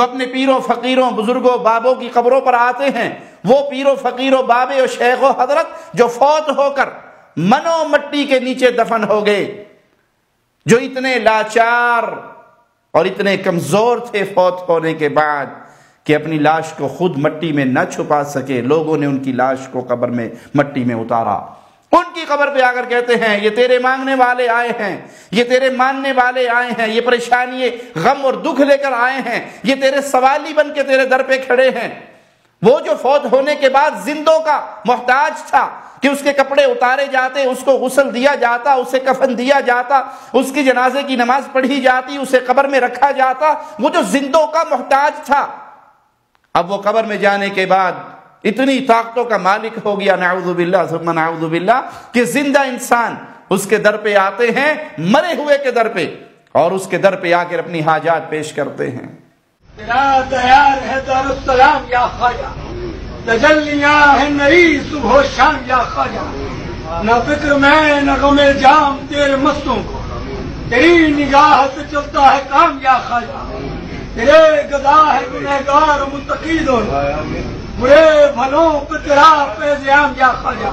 جو اپنے پیروں فقیروں بزرگوں بابوں کی قبروں پر آتے ہیں، وہ پیروں فقیروں بابے اور شیخ و حضرت جو فوت ہو کر منو مٹی کے نیچے دفن ہو گئے، جو اتنے لاچار اور اتنے کمزور تھے فوت ہونے کے بعد کہ اپنی لاش کو خود مٹی میں نہ چھپا سکے، لوگوں نے ان کی لاش کو قبر میں مٹی میں اتارا، ان کی قبر پہ آ کر کہتے ہیں یہ تیرے مانگنے والے آئے ہیں، یہ تیرے ماننے والے آئے ہیں، یہ پریشانی غم اور دکھ لے کر آئے ہیں، یہ تیرے سوالی بن کے تیرے در پہ کھڑے ہیں۔ وہ جو فوت ہونے کے بعد زندوں کا محتاج تھا کہ اس کے کپڑے اتارے جاتے، اس کو غسل دیا جاتا، اسے کفن دیا جاتا، اس کی جنازے کی نماز پڑھی جاتی، اسے قبر میں رکھا جاتا، وہ جو زندوں کا محتاج تھا، اب وہ قبر میں جانے کے بعد اتنی طاقتوں کا مالک ہو گیا، نعوذ باللہ ثم نعوذ باللہ، کہ زندہ انسان اس کے در پہ آتے ہیں، مرے ہوئے کے در پہ، اور اس کے در پہ آ کر اپنی حاجات پیش کرتے ہیں۔ تیرا دیار ہے دارالسلام یا خواجہ، تجلیاں ہے نئی صبح و شام یا خواجہ، نہ فکر میں نہ غم جام تیرے مستوں کو، تیری نگاہ سے چلتا ہے کام یا خواجہ، تیرے گدا ہے گنہگار متقی دونوں، برے بھلوں پہ تیرا فیضیام یا خواجہ،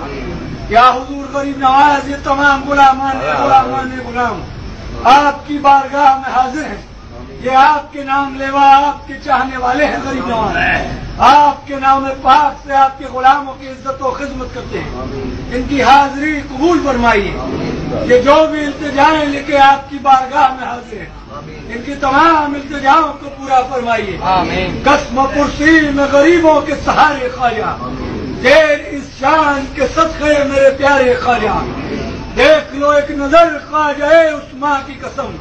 یا حضور غریب نواز، یہ تمام غلامان غلام آپ کی بارگاہ میں حاضر ہیں، یہ آپ کے نام لیوا آپ کے چاہنے والے ہیں غریب نواز، آپ کے نام پاک سے آپ کے غلاموں کی عزت و خدمت کرتے ہیں، ان کی حاضری قبول فرمائیے، یہ جو بھی التجائیں لے کے آپ کی بارگاہ میں حاضر ہیں ان کی تمام التجاؤں کو پورا فرمائیے۔ قسم پرسی میں غریبوں کے سہارے خواجہ، دیر اس شان کے صدقے میرے پیارے خواجہ، دیکھ لو ایک نظر خواجہ اس ماں کی قسم،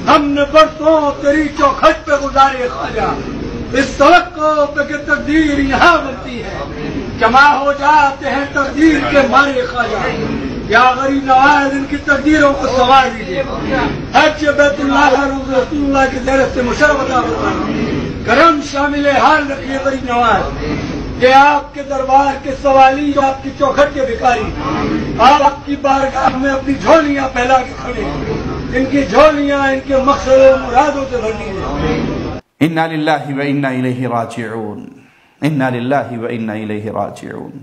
ہم نے برسوں تیری چوکھٹ پہ گزارے خواجہ، اس سڑک کو پہ کہ تقدیر یہاں بنتی ہے، جمع ہو جاتے ہیں تقدیر کے مارے خواجہ، یا غریب نواز ان کی تقدیروں کو سنوار دیجیے، حج بیت اللہ روز رسول اللہ کی زیارت سے مشرف عطا فرمائیے، کرم شامل حال رکھیے غریب نواز، کہ آپ کے دربار کے سوالی آپ کی چوکھٹ کے بھکاری آپ کی بارگاہ میں اپنی جھولیاں پھیلا کے کھڑے ہیں، ان کی جھولیاں ان کے مقصد و مرادوں سے بھرنی ہیں۔ انا للہ و انا الیہ راجعون، انا للہ و انا الیہ راجعون۔